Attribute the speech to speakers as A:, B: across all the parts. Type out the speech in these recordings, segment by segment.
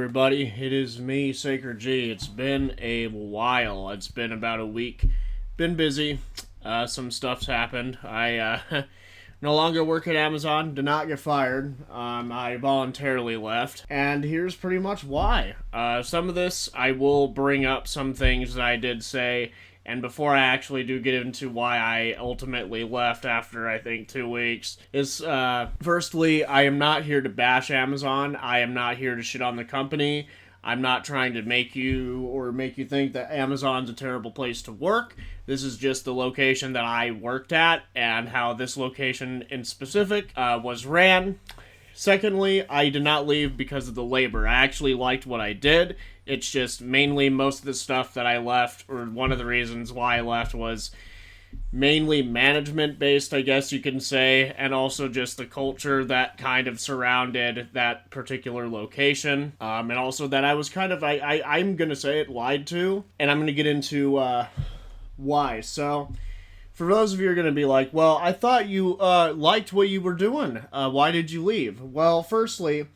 A: everybody, it is me, Sacred G. It's been a while. It's been about a week. Been busy. Some stuff's happened. I no longer work at Amazon. Did not get fired. I voluntarily left. And here's pretty much why. Some of this, I will bring up some things that I did say. And before I actually do get into why I ultimately left after, I think, 2 weeks, is, firstly, I am not here to bash Amazon. I am not here to shit on the company. I'm not trying to make you think that Amazon's a terrible place to work. This is just the location that I worked at, and how this location in specific was ran. Secondly, I did not leave because of the labor. I actually liked what I did. It's just mainly most of the stuff that I left, or one of the reasons why I left, was mainly management-based, I guess you can say, and also just the culture that kind of surrounded that particular location. And also that I was kind of, I'm going to say it, lied to, and I'm going to get into why. So, for those of you who are going to be like, well, I thought you liked what you were doing. Why did you leave? Well, firstly,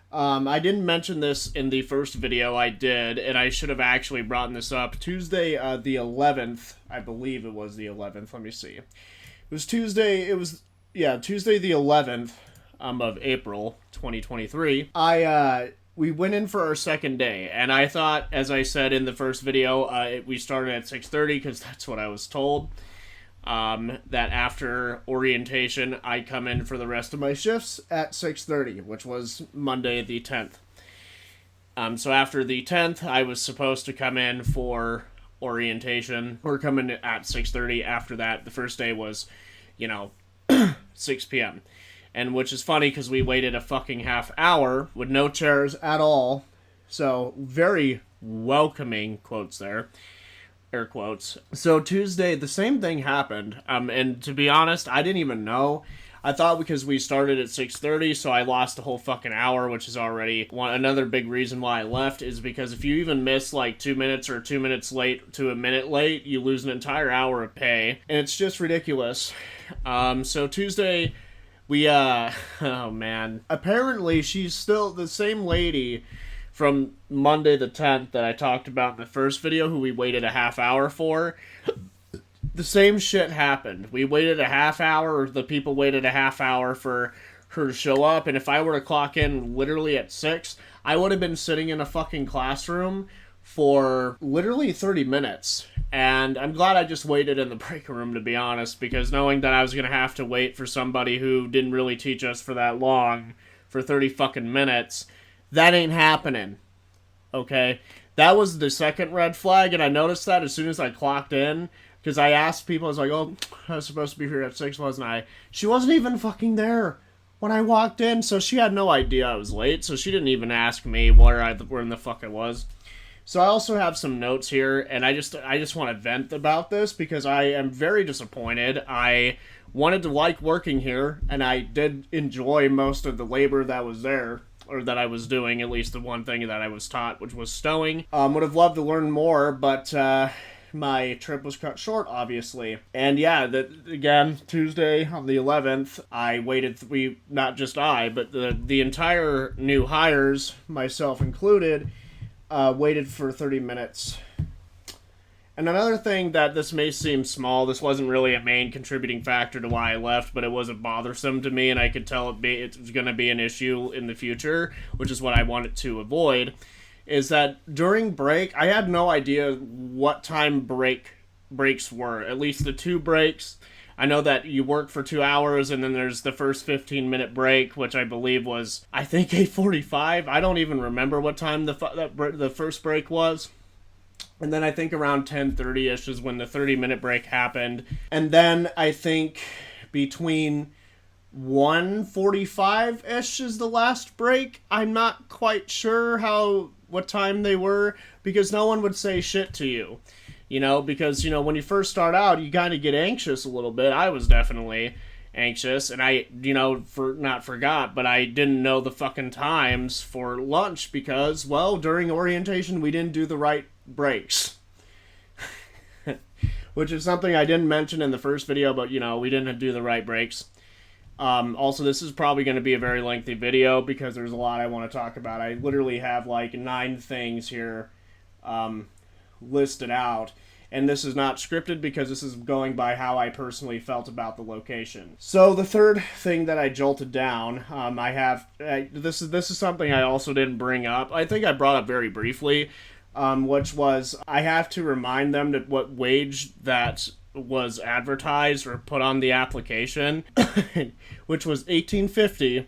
A: I didn't mention this in the first video I did, and I should have actually brought this up. Tuesday, the 11th, I believe it was the 11th, let me see. It was Tuesday the 11th of April, 2023. We went in for our second day, and I thought, as I said in the first video, we started at 6:30, because that's what I was told. That after orientation, I come in for the rest of my shifts at 6:30, which was Monday the 10th. So after the 10th, I was supposed to come in for orientation, or come in at 6:30. After that, the first day was, 6 p.m. And which is funny, because we waited a fucking half hour with no chairs at all. So, very welcoming, quotes there. Air quotes. So Tuesday, the same thing happened, and to be honest, I didn't even know. I thought because we started at 6:30, so I lost a whole fucking hour, which is already another big reason why I left, is because if you even miss like 2 minutes or 2 minutes late to a minute late, you lose an entire hour of pay, and it's just ridiculous. So Tuesday, we, oh man. Apparently, she's still the same lady from Monday the 10th that I talked about in the first video, who we waited a half hour for. The same shit happened. We waited a half hour, or the people waited a half hour for her to show up, and if I were to clock in literally at 6, I would have been sitting in a fucking classroom for literally 30 minutes. And I'm glad I just waited in the break room, to be honest, because knowing that I was going to have to wait for somebody who didn't really teach us for that long, for 30 fucking minutes, that ain't happening, okay? That was the second red flag, and I noticed that as soon as I clocked in, because I asked people, I was like, oh, I was supposed to be here at 6, wasn't I? She wasn't even fucking there when I walked in, so she had no idea I was late, so she didn't even ask me where in the fuck I was. So I also have some notes here, and I just want to vent about this, because I am very disappointed. I wanted to like working here, and I did enjoy most of the labor that was there, or that I was doing, at least the one thing that I was taught, which was stowing. Would have loved to learn more, but my trip was cut short, obviously. And yeah, again, Tuesday on the 11th, I waited, not just I, but the entire new hires, myself included, waited for 30 minutes. And another thing that this may seem small, this wasn't really a main contributing factor to why I left, but it wasn't bothersome to me, and I could tell it was going to be an issue in the future, which is what I wanted to avoid, is that during break, I had no idea what time breaks were. At least the 2 breaks. I know that you work for 2 hours, and then there's the first 15-minute break, which I believe was, I think, 8:45. I don't even remember what time the first break was. And then I think around 10:30-ish is when the 30-minute break happened. And then I think between 1:45-ish is the last break. I'm not quite sure what time they were, because no one would say shit to you. Because, when you first start out, you kind of get anxious a little bit. I was definitely anxious, and I, not forgot, but I didn't know the fucking times for lunch because, well, during orientation, we didn't do the right breaks. Which is something I didn't mention in the first video, but, we didn't do the right breaks. Also, this is probably going to be a very lengthy video because there's a lot I want to talk about. I literally have like 9 things here listed out. And this is not scripted because this is going by how I personally felt about the location. So the third thing that I jolted down, this is something I also didn't bring up. I think I brought up very briefly, which was I have to remind them that what wage that was advertised or put on the application, which was $18.50,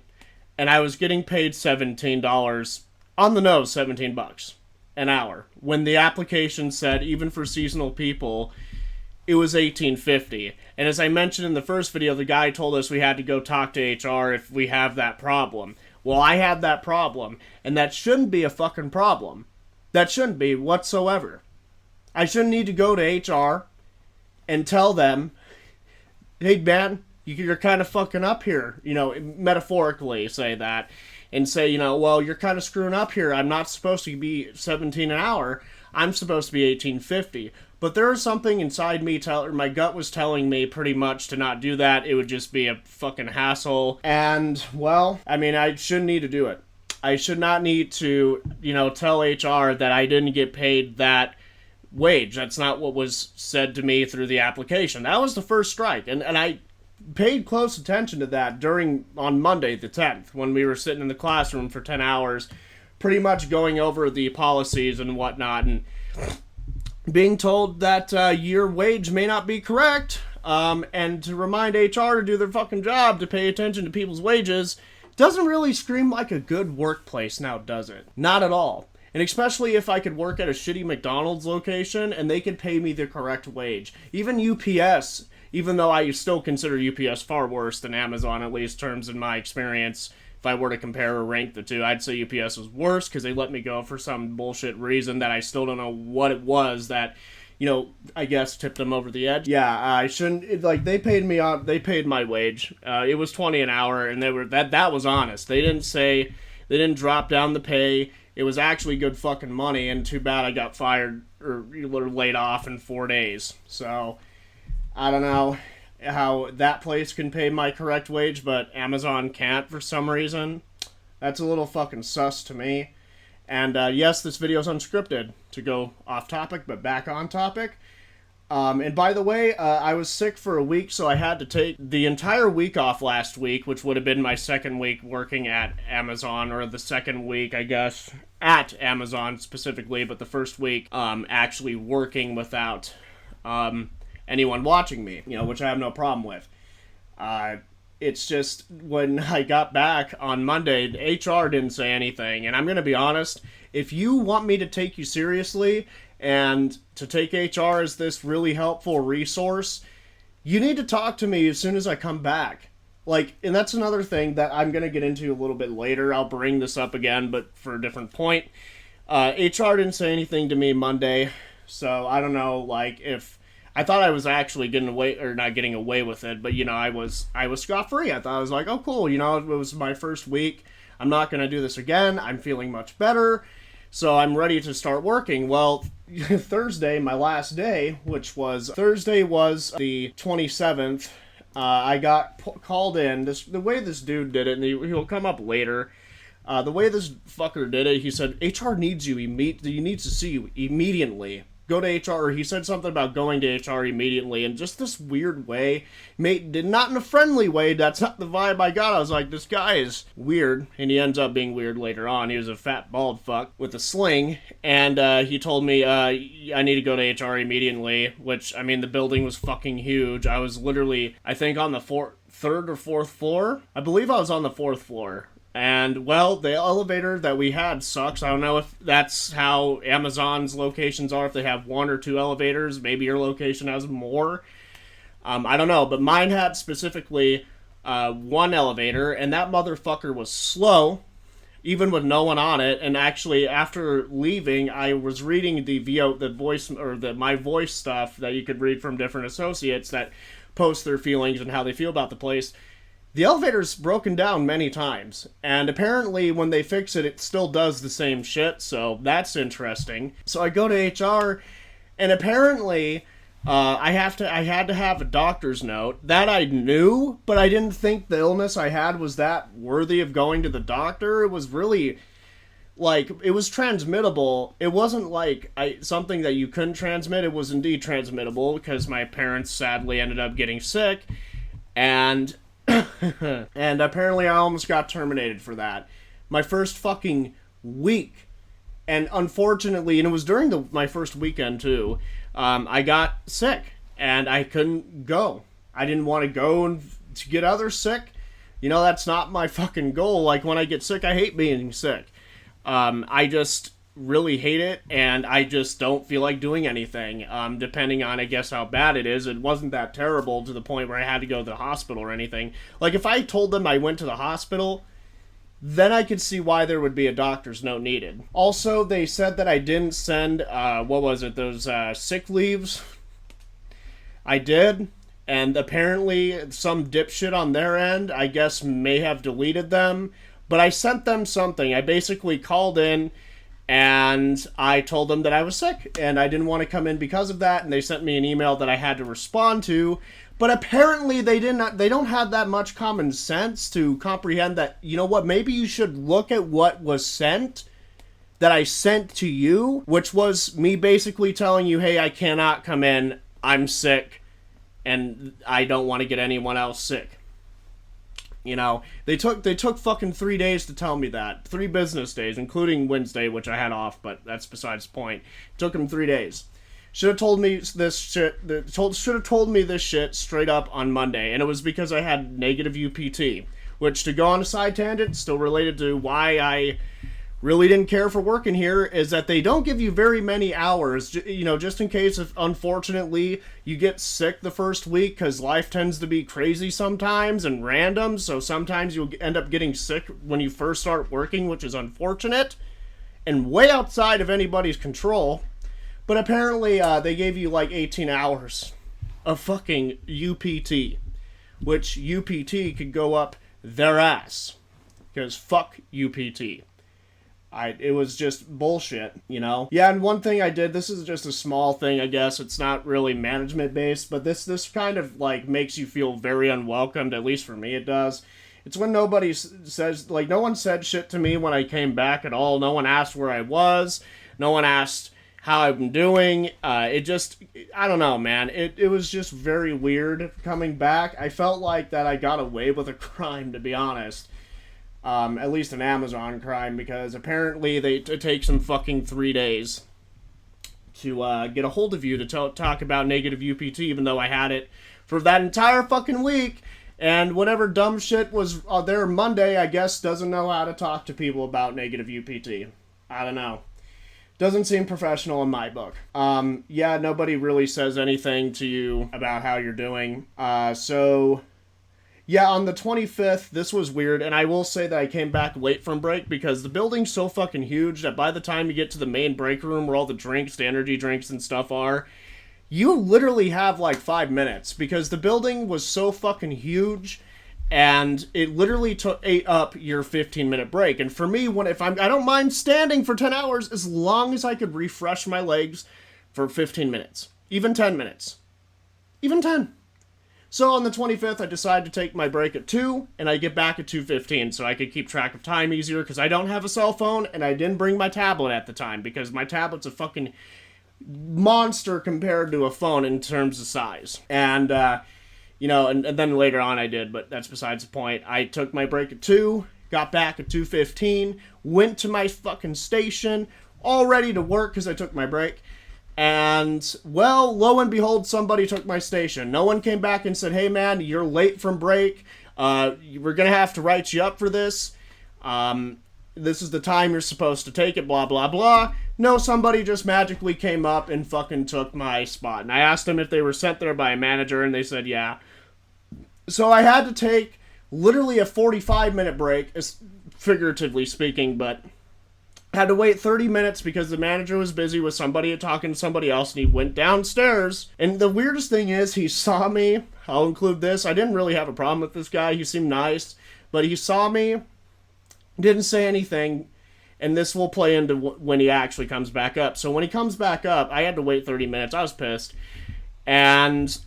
A: and I was getting paid $17 on the nose, $17 an hour. When the application said, even for seasonal people, it was $18.50. And as I mentioned in the first video, the guy told us we had to go talk to HR if we have that problem. Well, I had that problem, and that shouldn't be a fucking problem. That shouldn't be whatsoever. I shouldn't need to go to HR and tell them, hey man, you're kind of fucking up here. You know, metaphorically say that. And say, you know, well, you're kind of screwing up here. I'm not supposed to be $17 an hour. I'm supposed to be $18.50. But there was something inside me, my gut was telling me pretty much to not do that. It would just be a fucking hassle. And, well, I mean, I shouldn't need to do it. I should not need to, you know, tell HR that I didn't get paid that wage. That's not what was said to me through the application. That was the first strike. And I paid close attention to that on Monday the 10th when we were sitting in the classroom for 10 hours pretty much going over the policies and whatnot and being told that your wage may not be correct and to remind HR to do their fucking job to pay attention to people's wages doesn't really scream like a good workplace now, does it? Not at all. And especially if I could work at a shitty McDonald's location and they could pay me the correct wage. Even UPS, even though I still consider UPS far worse than Amazon, at least terms in my experience. If I were to compare or rank the two, I'd say UPS was worse because they let me go for some bullshit reason that I still don't know what it was that, you know, I guess tipped them over the edge. Yeah, I shouldn't, they paid my wage. It was $20 an hour, and that was honest. They didn't drop down the pay. It was actually good fucking money, and too bad I got fired or laid off in 4 days. So I don't know how that place can pay my correct wage, but Amazon can't for some reason. That's a little fucking sus to me. And yes, this video's unscripted, to go off topic, but back on topic. And by the way, I was sick for a week, so I had to take the entire week off last week, which would have been my second week working at Amazon, or the second week, I guess, at Amazon specifically, but the first week actually working without anyone watching me, you know, which I have no problem with. It's just when I got back on Monday, HR didn't say anything, and I'm going to be honest, if you want me to take you seriously and to take HR as this really helpful resource, you need to talk to me as soon as I come back. And that's another thing that I'm going to get into a little bit later. I'll bring this up again, but for a different point. HR didn't say anything to me Monday, so I don't know, if I thought I was actually getting away, or not getting away with it, but, you know, I was scot-free. I thought I was like, oh, cool, you know, it was my first week. I'm not going to do this again. I'm feeling much better, so I'm ready to start working. Well, Thursday, my last day, Thursday was the 27th, I got called in. The way this dude did it, and he'll come up later, the way this fucker did it, he said, HR needs you, he needs to see you immediately. Go to HR, or he said something about going to HR immediately, and just this weird way, not in a friendly way, that's not the vibe I got. I was like, this guy is weird, and he ends up being weird later on. He was a fat, bald fuck with a sling, and he told me, I need to go to HR immediately, which, I mean, the building was fucking huge. I was literally, I think on the third or fourth floor? I believe I was on the 4th floor. And, well, the elevator that we had sucks. I don't know if that's how Amazon's locations are, if they have 1 or 2 elevators. Maybe your location has more. I don't know, but mine had specifically 1 elevator, and that motherfucker was slow, even with no one on it. And actually, after leaving, I was reading my voice stuff that you could read from different associates that post their feelings and how they feel about the place. The elevator's broken down many times, and apparently when they fix it, it still does the same shit, so that's interesting. So I go to HR, and apparently I had to have a doctor's note. That I knew, but I didn't think the illness I had was that worthy of going to the doctor. It was really like it was transmittable. It wasn't like something that you couldn't transmit. It was indeed transmittable because my parents sadly ended up getting sick, and and apparently I almost got terminated for that. My first fucking week, and unfortunately, and it was during my first weekend too. I got sick and I couldn't go. I didn't want to go and to get others sick. You know, that's not my fucking goal. Like when I get sick, I hate being sick. I just really hate it, and I just don't feel like doing anything. Depending on, I guess, how bad it is. It wasn't that terrible to the point where I had to go to the hospital or anything. Like if I told them I went to the hospital, then I could see why there would be a doctor's note needed. Also, they said that I didn't send, what was it, those sick leaves? I did, and apparently some dipshit on their end, I guess, may have deleted them, but I sent them something. I basically called in, and I told them that I was sick, and I didn't want to come in because of that, and they sent me an email that I had to respond to. But apparently they don't have that much common sense to comprehend that, you know what, maybe you should look at what was sent, that I sent to you, which was me basically telling you, hey, I cannot come in, I'm sick, and I don't want to get anyone else sick. You know, they took fucking 3 days to tell me that. 3 business days, including Wednesday, which I had off, but that's besides the point. It took them 3 days. Should have told me this shit. Should have told me this shit straight up on Monday, and it was because I had negative UPT. Which, to go on a side tangent, still related to why I really didn't care for working here, is that they don't give you very many hours. You know, just in case if unfortunately you get sick the first week, because life tends to be crazy sometimes and random. So sometimes you'll end up getting sick when you first start working, which is unfortunate and way outside of anybody's control. But apparently, they gave you like 18 hours of fucking UPT, which UPT could go up their ass. Because fuck UPT. It was just bullshit, you know? Yeah, and one thing I did, this is just a small thing, I guess. It's not really management based, but this kind of like makes you feel very unwelcomed, at least for me it does. It's when nobody says, like, no one said shit to me when I came back at all. No one asked where I was. No one asked how I've been doing. I don't know, man. It was just very weird coming back. I felt like that I got away with a crime, to be honest. At least an Amazon crime, because apparently it takes them fucking 3 days to get a hold of you to talk about negative UPT, even though I had it for that entire fucking week. And whatever dumb shit was there Monday, I guess, doesn't know how to talk to people about negative UPT. I don't know. Doesn't seem professional in my book. Yeah, nobody really says anything to you about how you're doing. So, yeah, on the 25th, this was weird, and I will say that I came back late from break because the building's so fucking huge that by the time you get to the main break room where all the drinks, the energy drinks and stuff are, you literally have like 5 minutes because the building was so fucking huge. And it literally ate up your 15-minute break. And for me, I don't mind standing for 10 hours as long as I could refresh my legs for 15 minutes. Even 10 minutes. Even 10. So on the 25th, I decided to take my break at 2, and I get back at 2:15 so I could keep track of time easier because I don't have a cell phone, and I didn't bring my tablet at the time because my tablet's a fucking monster compared to a phone in terms of size. And, you know, and then later on I did, but that's besides the point. I took my break at 2, got back at 2:15, went to my fucking station, all ready to work because I took my break. And, well, lo and behold, somebody took my station. No one came back and said, hey, man, you're late from break. We're going to have to write you up for this. This is the time you're supposed to take it, blah, blah, blah. No, somebody just magically came up and fucking took my spot. And I asked them if they were sent there by a manager, and they said, yeah. So I had to take literally a 45-minute break, figuratively speaking, but had to wait 30 minutes because the manager was busy with somebody talking to somebody else, and he went downstairs. And the weirdest thing is, he saw me. I'll include this. I didn't really have a problem with this guy. He seemed nice. But he saw me, didn't say anything, and this will play into when he actually comes back up. So when he comes back up, I had to wait 30 minutes. I was pissed. and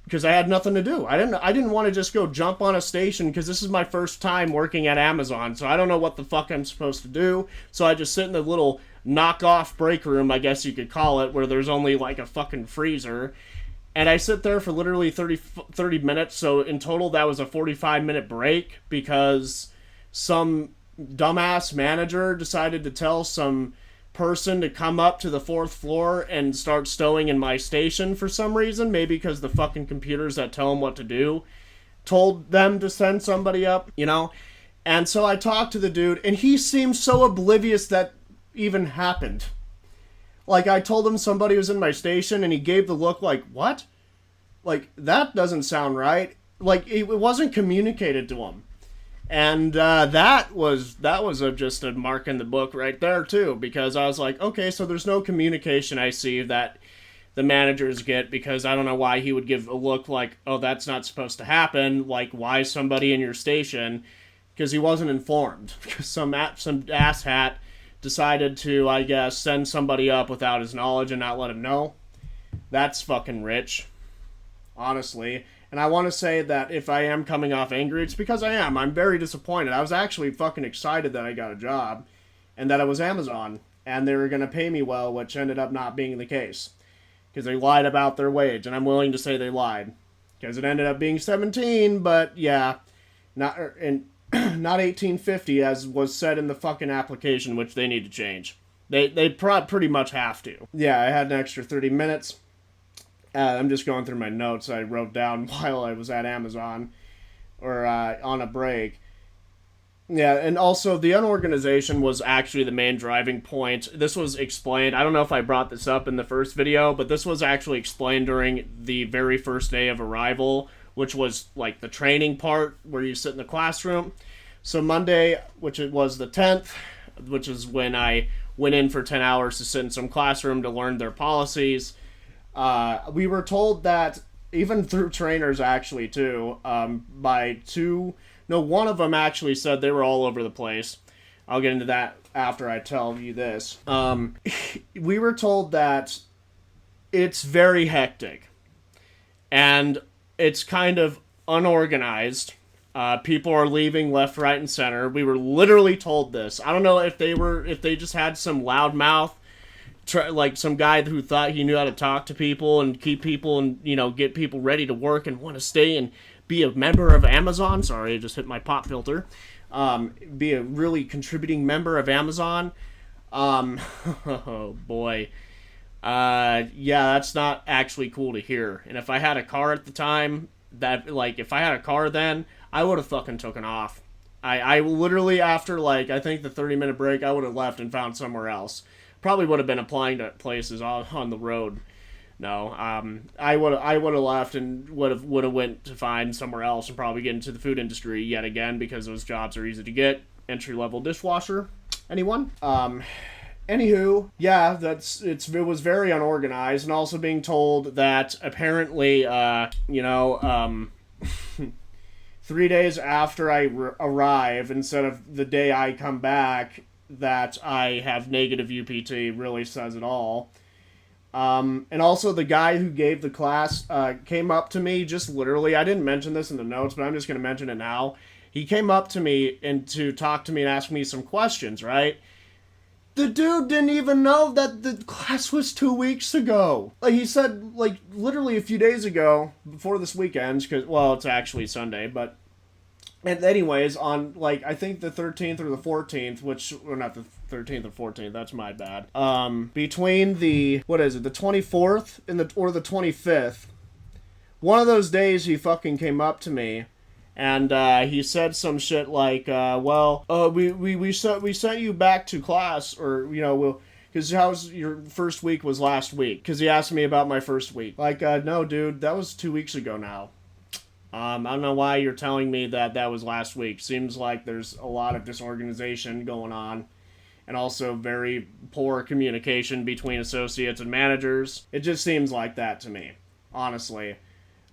A: because I had nothing to do. I didn't want to just go jump on a station because this is my first time working at Amazon, so I don't know what the fuck I'm supposed to do. So I just sit in the little knockoff break room, I guess you could call it, where there's only like a fucking freezer. And I sit there for literally 30 minutes, so in total that was a 45-minute break because some dumbass manager decided to tell some person to come up to the 4th floor and start stowing in my station for some reason. Maybe because the fucking computers that tell them what to do told them to send somebody up, you know? And so I talked to the dude, and he seemed so oblivious that even happened. Like, I told him somebody was in my station, and he gave the look like, what? Like, that doesn't sound right. Like, it wasn't communicated to him. And that was just a mark in the book right there, too, because I was like, okay, so there's no communication I see that the managers get, because I don't know why he would give a look like, oh, that's not supposed to happen, like, why is somebody in your station? Because he wasn't informed. Because some asshat decided to, I guess, send somebody up without his knowledge and not let him know. That's fucking rich, honestly. And I want to say that if I am coming off angry, it's because I am. I'm very disappointed. I was actually fucking excited that I got a job and that it was Amazon and they were going to pay me well, which ended up not being the case because they lied about their wage, and I'm willing to say they lied because it ended up being 17, but yeah, not 1850 as was said in the fucking application, which they need to change. They pretty much have to. Yeah, I had an extra 30 minutes. I'm just going through my notes I wrote down while I was at Amazon or on a break. Yeah, and also the unorganization was actually the main driving point. This was explained. I don't know if I brought this up in the first video, but this was actually explained during the very first day of arrival, which was like the training part where you sit in the classroom. So Monday, which it was the 10th, which is when I went in for 10 hours to sit in some classroom to learn their policies. We were told that, even through trainers actually too, one of them actually said they were all over the place. I'll get into that after I tell you this. We were told that it's very hectic and it's kind of unorganized. People are leaving left, right, and center. We were literally told this. I don't know if they just had some loudmouth, like some guy who thought he knew how to talk to people and keep people and, get people ready to work and want to stay and be a member of Amazon. Sorry, I just hit my pop filter. Be a really contributing member of Amazon. Oh boy. Yeah, that's not actually cool to hear. And if I had a car at the time, if I had a car then, I would have fucking taken off. I literally, after, I think the 30-minute break, I would have left and found somewhere else. Probably would have been applying to places on the road. No, I would have left and would have went to find somewhere else and probably get into the food industry yet again because those jobs are easy to get. Entry-level dishwasher. Anyone? Anywho, yeah, it was very unorganized, and also being told that apparently, 3 days after I arrive, instead of the day I come back, that I have negative UPT really says it all. And also the guy who gave the class came up to me, just literally, I didn't mention this in the notes, but I'm just going to mention it now. He came up to me and to talk to me and ask me some questions, right? The dude didn't even know that the class was 2 weeks ago. He said, literally a few days ago, before this weekend, it's actually Sunday, but... And anyways, on, I think the 13th or the 14th, or not the 13th or 14th, that's my bad. Between the 24th or the 25th, one of those days he fucking came up to me, and he said some shit like, we sent you back to class, or, because how's your first week was last week, because he asked me about my first week. No, dude, that was 2 weeks ago now. I don't know why you're telling me that was last week. Seems like there's a lot of disorganization going on, and also very poor communication between associates and managers. It just seems like that to me, honestly.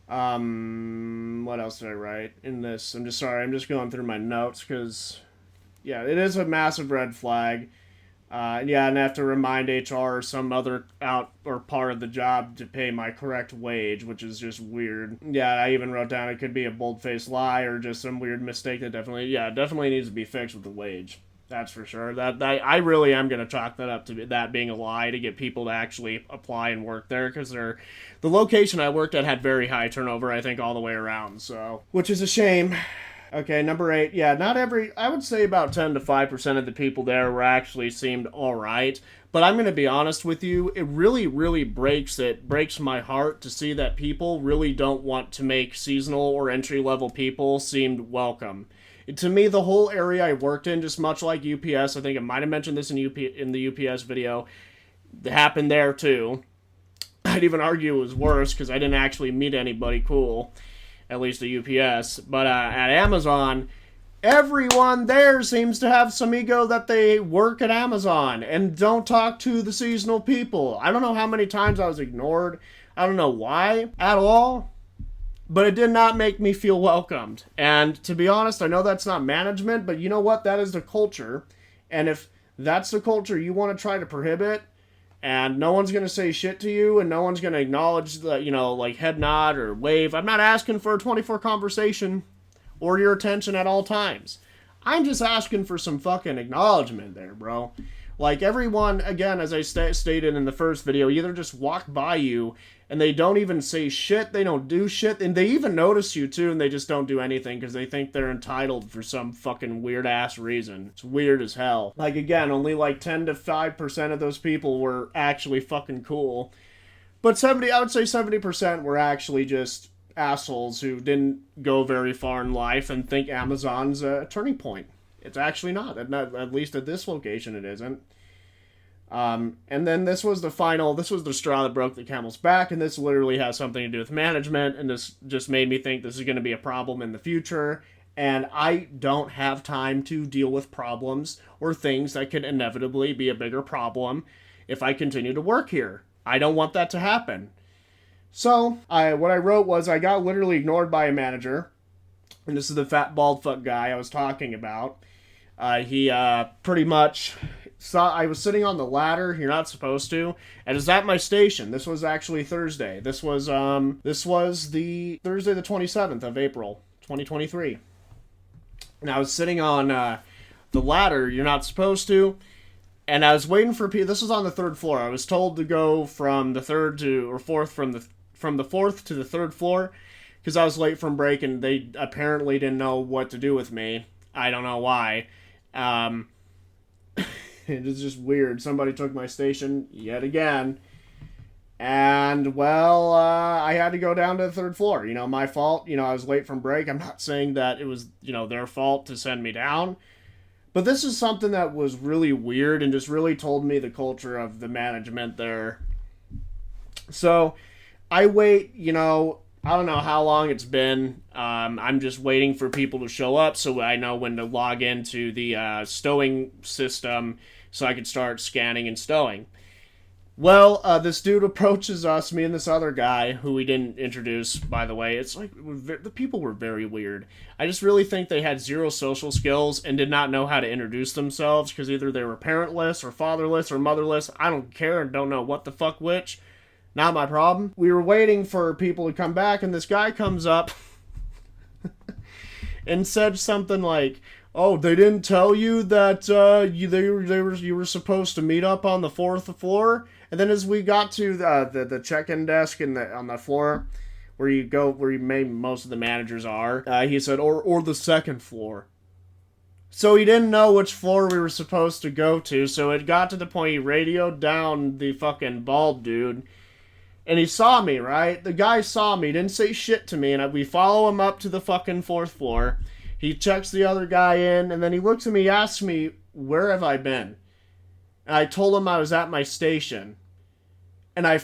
A: What else did I write in this? I'm just going through my notes, because, yeah, it is a massive red flag. Yeah, and I have to remind HR or some other out or part of the job to pay my correct wage, which is just weird. Yeah, I even wrote down it could be a bold-faced lie or just some weird mistake that definitely needs to be fixed with the wage. That's for sure. That I really am gonna chalk that up to that being a lie to get people to actually apply and work there, because the location I worked at had very high turnover, I think, all the way around. So, which is a shame. Okay, number 8. Yeah, I would say about 10 to 5% of the people there were actually seemed alright. But I'm going to be honest with you, it really, really breaks my heart to see that people really don't want to make seasonal or entry-level people seem welcome. To me, the whole area I worked in, just much like UPS, I think I might have mentioned this in the UPS video, it happened there too. I'd even argue it was worse because I didn't actually meet anybody cool. At least at UPS. But at Amazon, everyone there seems to have some ego that they work at Amazon and don't talk to the seasonal people. I don't know how many times I was ignored. I don't know why at all. But it did not make me feel welcomed. And to be honest, I know that's not management, but you know what? That is the culture. And if that's the culture you want to try to prohibit, and no one's going to say shit to you, and no one's going to acknowledge the, like head nod or wave. I'm not asking for a 24 conversation or your attention at all times. I'm just asking for some fucking acknowledgement there, bro. Like, everyone, again, as I stated in the first video, either just walk by you and they don't even say shit, they don't do shit, and they even notice you too, and they just don't do anything because they think they're entitled for some fucking weird-ass reason. It's weird as hell. Like, again, only like 10 to 5% of those people were actually fucking cool. But I would say 70% were actually just assholes who didn't go very far in life and think Amazon's a turning point. It's actually not. At least at this location it isn't. And then this was the straw that broke the camel's back, and this literally has something to do with management, and this just made me think this is going to be a problem in the future, and I don't have time to deal with problems or things that could inevitably be a bigger problem if I continue to work here. I don't want that to happen. So, what I wrote was I got literally ignored by a manager, and this is the fat bald fuck guy I was talking about. He pretty much I was sitting on the ladder. You're not supposed to. And it's at my station. This was actually Thursday. This was the Thursday the 27th of April, 2023. And I was sitting on the ladder. You're not supposed to. And I was waiting for people. This was on the 3rd floor. I was told to go from the 3rd to or 4th from the 4th to the 3rd floor because I was late from break and they apparently didn't know what to do with me. I don't know why. It is just weird. Somebody took my station yet again. And, well, I had to go down to the 3rd floor. My fault. I was late from break. I'm not saying that it was, their fault to send me down. But this is something that was really weird and just really told me the culture of the management there. So, I wait, I don't know how long it's been. I'm just waiting for people to show up so I know when to log into the stowing system so I can start scanning and stowing. Well, this dude approaches us, me and this other guy, who we didn't introduce, by the way. It's like, the people were very weird. I just really think they had zero social skills and did not know how to introduce themselves, because either they were parentless or fatherless or motherless. I don't care and don't know what the fuck which. Not my problem. We were waiting for people to come back, and this guy comes up and said something like, "Oh, they didn't tell you that you were supposed to meet up on the 4th floor." And then as we got to the check-in desk on the floor where most of the managers are, he said, "Or the 2nd floor." So he didn't know which floor we were supposed to go to. So it got to the point he radioed down the fucking bald dude. And he saw me, right? The guy saw me, didn't say shit to me, and we follow him up to the fucking 4th floor. He checks the other guy in, and then he looks at me, asks me, "Where have I been?" And I told him I was at my station. And I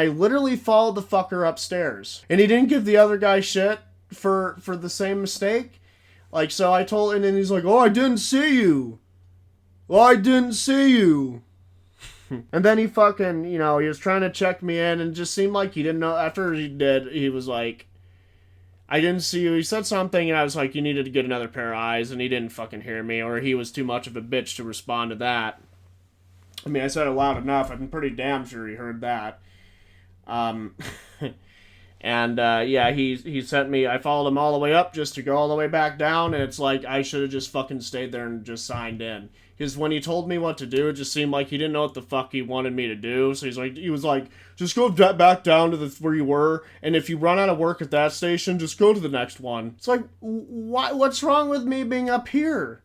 A: literally followed the fucker upstairs. And he didn't give the other guy shit for the same mistake. Like, so I told, and then he's like, "Oh, I didn't see you. Well, I didn't see you." And then he fucking, he was trying to check me in and just seemed like he didn't know. After he did, he was like, "I didn't see you." He said something and I was like, "You needed to get another pair of eyes," and he didn't fucking hear me, or he was too much of a bitch to respond to that. I mean, I said it loud enough. I'm pretty damn sure he heard that. Um, and yeah, he sent me. I followed him all the way up just to go all the way back down, and it's like I should have just fucking stayed there and just signed in. Because when he told me what to do, it just seemed like he didn't know what the fuck he wanted me to do. So he was like, just go back down to where you were, and if you run out of work at that station, just go to the next one. It's like, what's wrong with me being up here?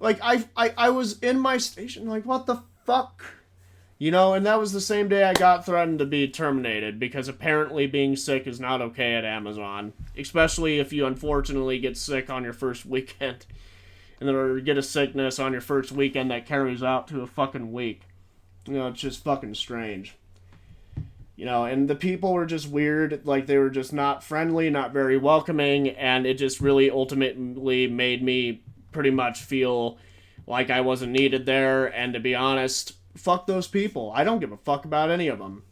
A: Like, I was in my station, like, what the fuck? You know, and that was the same day I got threatened to be terminated, because apparently being sick is not okay at Amazon. Especially if you unfortunately get sick on your first weekend. And then or get a sickness on your first weekend that carries out to a fucking week. You know, it's just fucking strange. You know, and the people were just weird. Like, they were just not friendly, not very welcoming, and it just really ultimately made me pretty much feel like I wasn't needed there. And to be honest, fuck those people. I don't give a fuck about any of them.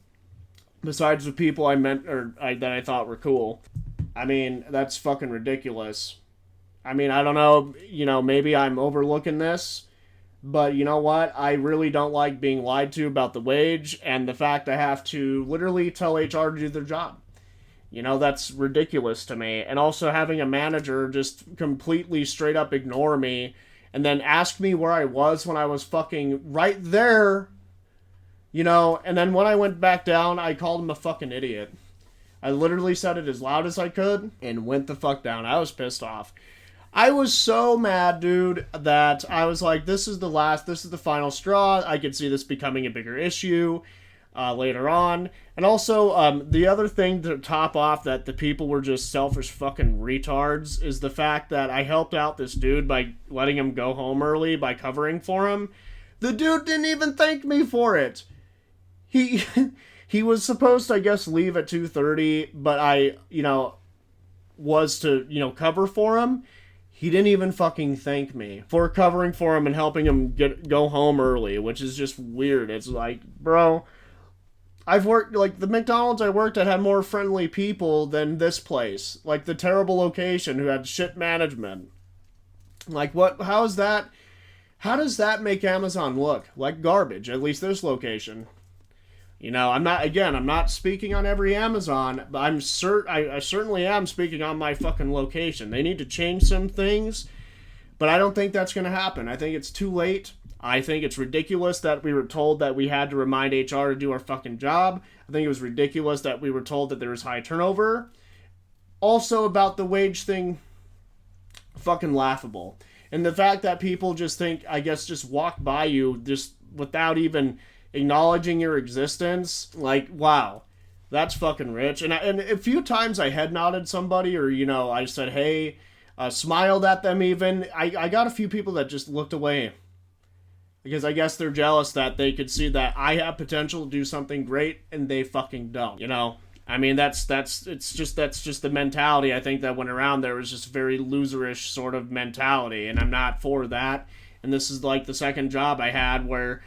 A: Besides the people that I thought were cool. I mean, that's fucking ridiculous. I mean, I don't know, you know, maybe I'm overlooking this, but you know what? I really don't like being lied to about the wage and the fact I have to literally tell HR to do their job. You know, that's ridiculous to me. And also having a manager just completely straight up ignore me and then ask me where I was when I was fucking right there, you know, and then when I went back down, I called him a fucking idiot. I literally said it as loud as I could and went the fuck down. I was pissed off. I was so mad, dude, that I was like, this is the final straw. I could see this becoming a bigger issue later on. And also, the other thing to top off that the people were just selfish fucking retards is the fact that I helped out this dude by letting him go home early by covering for him. The dude didn't even thank me for it. He he was supposed to, I guess, leave at 2:30, but I, you know, was to, you know, cover for him. He didn't even fucking thank me for covering for him and helping him go home early, which is just weird. It's like, bro, I've worked, like, the McDonald's I worked at had more friendly people than this place. Like, the terrible location who had shit management. Like, how does that make Amazon look? Like garbage, at least this location. You know, I'm not speaking on every Amazon, but I certainly am speaking on my fucking location. They need to change some things, but I don't think that's going to happen. I think it's too late. I think it's ridiculous that we were told that we had to remind HR to do our fucking job. I think it was ridiculous that we were told that there was high turnover. Also about the wage thing, fucking laughable. And the fact that people just think, I guess, just walk by you just without even acknowledging your existence, like, wow, that's fucking rich. And a few times I head nodded somebody, or, you know, I said, hey, smiled at them even. I got a few people that just looked away. Because I guess they're jealous that they could see that I have potential to do something great, and they fucking don't, you know? I mean, that's just the mentality I think that went around there was just very loserish sort of mentality, and I'm not for that. And this is like the second job I had where,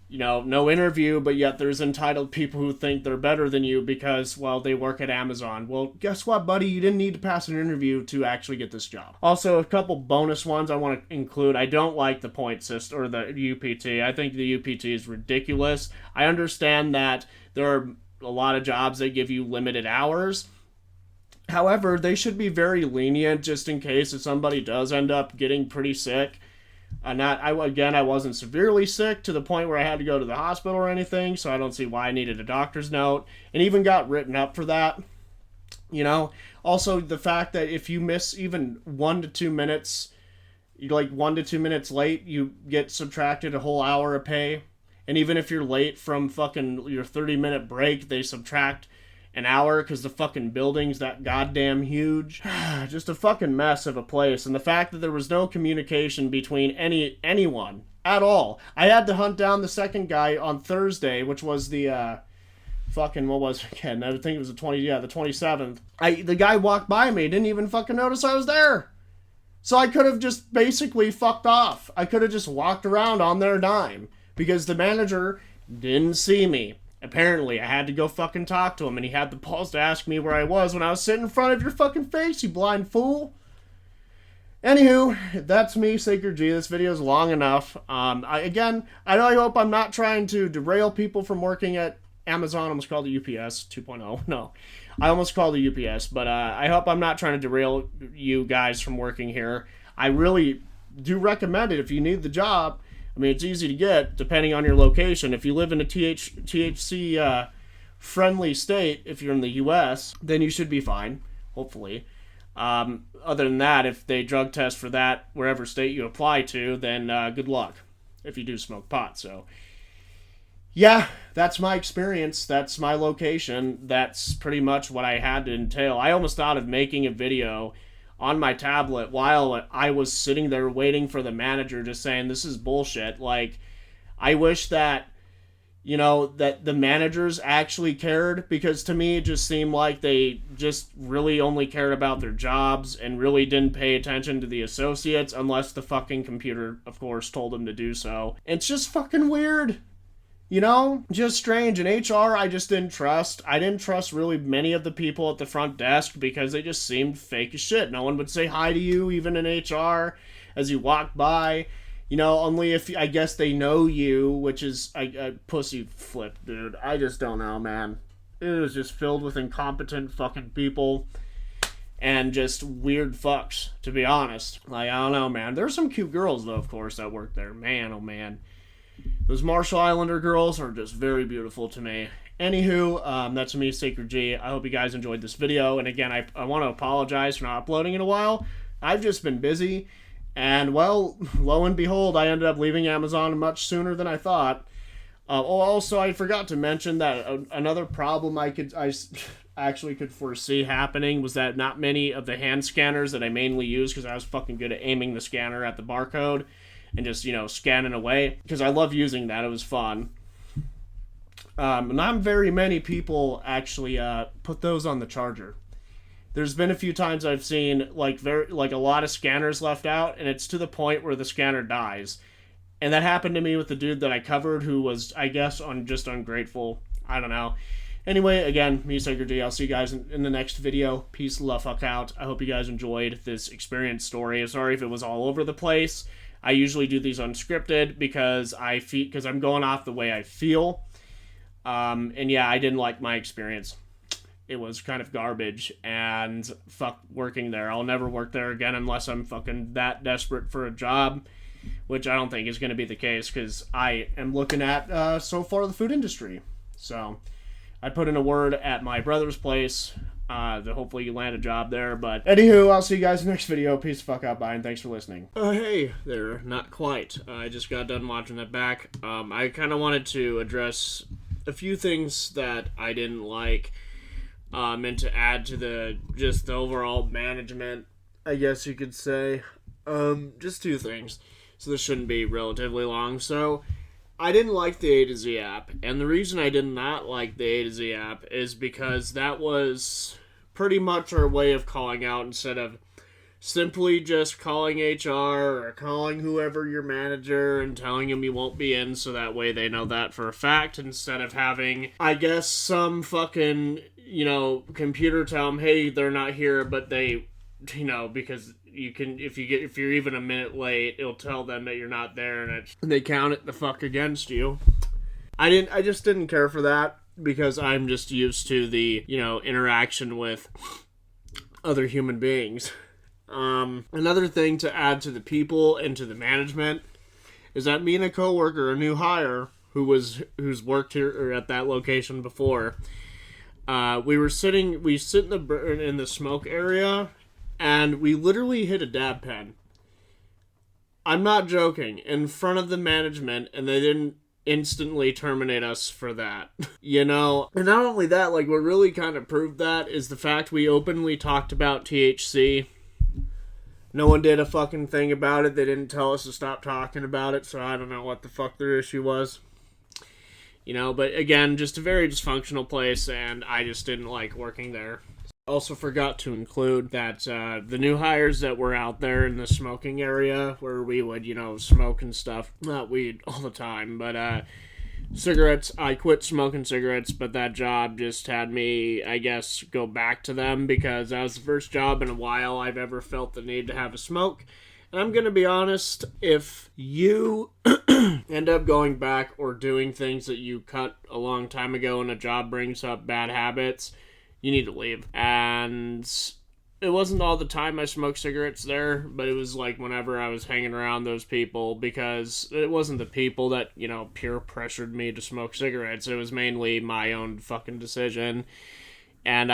A: you know, no interview, but yet there's entitled people who think they're better than you because, well, they work at Amazon. Well, guess what, buddy? You didn't need to pass an interview to actually get this job. Also, a couple bonus ones I want to include. I don't like the point system or the UPT. I think the UPT is ridiculous. I understand that there are a lot of jobs that give you limited hours. However, they should be very lenient just in case if somebody does end up getting pretty sick. I wasn't severely sick to the point where I had to go to the hospital or anything, so I don't see why I needed a doctor's note, and even got written up for that. You know, also the fact that if you miss even 1 to 2 minutes, like 1 to 2 minutes late, you get subtracted a whole hour of pay. And even if you're late from fucking your 30-minute break, they subtract an hour because the fucking building's that goddamn huge. Just a fucking mess of a place. And the fact that there was no communication between anyone at all. I had to hunt down the second guy on Thursday, which was the fucking, what was it again? I think it was the 27th. The guy walked by me, didn't even fucking notice I was there. So I could have just basically fucked off. I could have just walked around on their dime because the manager didn't see me. Apparently, I had to go fucking talk to him, and he had the balls to ask me where I was when I was sitting in front of your fucking face, you blind fool. Anywho, that's me, Sacred G. This video is long enough. I really hope I'm not trying to derail people from working at Amazon. I almost called it UPS 2.0. No, I almost called it UPS, but I hope I'm not trying to derail you guys from working here. I really do recommend it if you need the job. I mean, it's easy to get depending on your location. If you live in a THC friendly state, if you're in the U.S., then you should be fine, hopefully. Other than that, if they drug test for that wherever state you apply to, then good luck if you do smoke pot. So, yeah, that's my experience. That's my location. That's pretty much what I had to entail. I almost thought of making a video on my tablet while I was sitting there waiting for the manager, just saying, this is bullshit. Like, I wish that that the managers actually cared, because to me it just seemed like they just really only cared about their jobs and really didn't pay attention to the associates, unless the fucking computer, of course, told them to do so. It's just fucking weird. Just strange. In HR, I just didn't trust. I didn't trust really many of the people at the front desk because they just seemed fake as shit. No one would say hi to you, even in HR, as you walk by. Only if, I guess, they know you, which is a pussy flip, dude. I just don't know, man. It was just filled with incompetent fucking people and just weird fucks, to be honest. Like, I don't know, man. There's some cute girls, though, of course, that work there. Man, oh, man. Those Marshall Islander girls are just very beautiful to me. Anywho, that's me, Sacred G. I hope you guys enjoyed this video. And again, I want to apologize for not uploading in a while. I've just been busy. And, well, lo and behold, I ended up leaving Amazon much sooner than I thought. Also, I forgot to mention that another problem I actually could foresee happening was that not many of the hand scanners that I mainly use, because I was fucking good at aiming the scanner at the barcode and just, scanning away, because I love using that. It was fun. Not very many people actually put those on the charger. There's been a few times I've seen like a lot of scanners left out, and it's to the point where the scanner dies. And that happened to me with the dude that I covered, who was, I guess, just ungrateful. I don't know. Anyway, again, me, Sacred G. I'll see you guys in the next video. Peace, love, fuck out. I hope you guys enjoyed this experience story. I'm sorry if it was all over the place. I usually do these unscripted because I'm going off the way I feel. And yeah, I didn't like my experience. It was kind of garbage, and fuck working there. I'll never work there again unless I'm fucking that desperate for a job, which I don't think is going to be the case, because I am looking at, so far, the food industry. So, I put in a word at my brother's place, that hopefully you land a job there, but anywho, I'll see you guys in the next video. Peace the fuck out, bye, and thanks for listening. Hey there, not quite. I just got done watching that back. I kind of wanted to address a few things that I didn't like, and to add to the overall management, I guess you could say. Just two things. So this shouldn't be relatively long. So, I didn't like the A to Z app. And the reason I did not like the A to Z app is because that was pretty much our way of calling out, instead of simply just calling HR or calling whoever your manager and telling them you won't be in, so that way they know that for a fact, instead of having, I guess, some fucking, computer tell them, hey, they're not here, but they, because you can, if you're even a minute late, it'll tell them that you're not there, and they count it the fuck against you. I just didn't care for that, because I'm just used to the, interaction with other human beings. Another thing to add to the people and to the management is that me and a coworker, a new hire, who's worked here or at that location before, we sit in the smoke area, and we literally hit a dab pen. I'm not joking, in front of the management, and they didn't instantly terminate us for that. And not only that, like, what really kind of proved that is the fact we openly talked about THC. No one did a fucking thing about it. They didn't tell us to stop talking about it, so I don't know what the fuck their issue was. But again, just a very dysfunctional place, and I just didn't like working there. Also forgot to include that the new hires that were out there in the smoking area, where we would, smoke and stuff, not weed all the time, but cigarettes. I quit smoking cigarettes, but that job just had me, I guess, go back to them because that was the first job in a while I've ever felt the need to have a smoke. And I'm going to be honest, if you end up going back or doing things that you cut a long time ago and a job brings up bad habits, you need to leave. And it wasn't all the time I smoked cigarettes there, but it was like whenever I was hanging around those people, because it wasn't the people that, peer pressured me to smoke cigarettes. It was mainly my own fucking decision. And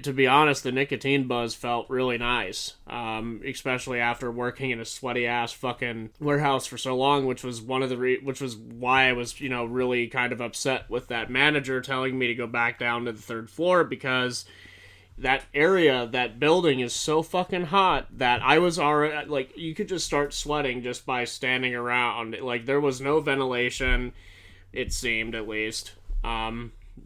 A: to be honest, the nicotine buzz felt really nice, especially after working in a sweaty ass fucking warehouse for so long, which was which was why I was, really kind of upset with that manager telling me to go back down to the third floor, because that area, that building is so fucking hot that I was already, like, you could just start sweating just by standing around. Like, there was no ventilation, it seemed, at least.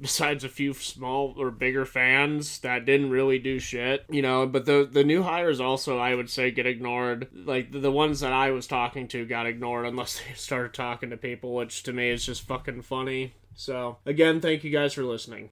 A: Besides a few small or bigger fans that didn't really do shit, but the new hires also, I would say, get ignored. Like, the ones that I was talking to got ignored unless they started talking to people, which to me is just fucking funny. So, again, thank you guys for listening.